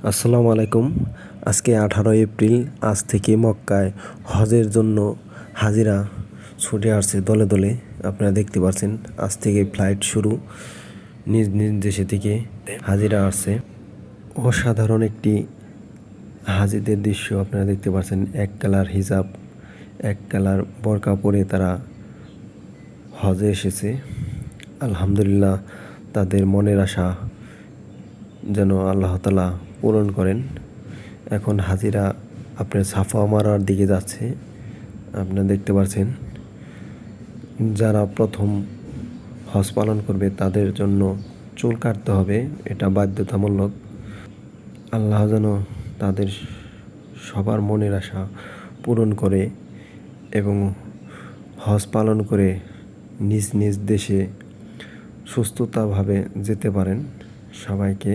আসসালামু আলাইকুম। আজকে 18 এপ্রিল। আজ থেকে মক্কায় হজের জন্য হাজিরা ছুটে আসছে দলে দলে। আপনারা দেখতে পাচ্ছেন আজ থেকে ফ্লাইট শুরু। নিজ নিজ দেশে থেকে হাজিরা আসছে। অসাধারণ একটি হাজিদের দৃশ্য আপনারা দেখতে পাচ্ছেন। এক কালার হিজাব, এক কালার বোরকা পরে তারা হজে এসেছে। আলহামদুলিল্লাহ, তাদের মনের আশা যেন আল্লাহ তাআলা পূরণ করেন। এখন হাজিরা আপনার সাফা মারার দিকে যাচ্ছে। আপনারা দেখতে পাচ্ছেন যারা প্রথম হজ পালন করবে তাদের জন্য চুল কাটতে হবে, এটা বাধ্যতামূলক। আল্লাহ যেন তাদের সবার মনের আশা পূরণ করে এবং হজ পালন করে নিজ নিজ দেশে সুস্থতাভাবে যেতে পারেন। সবাইকে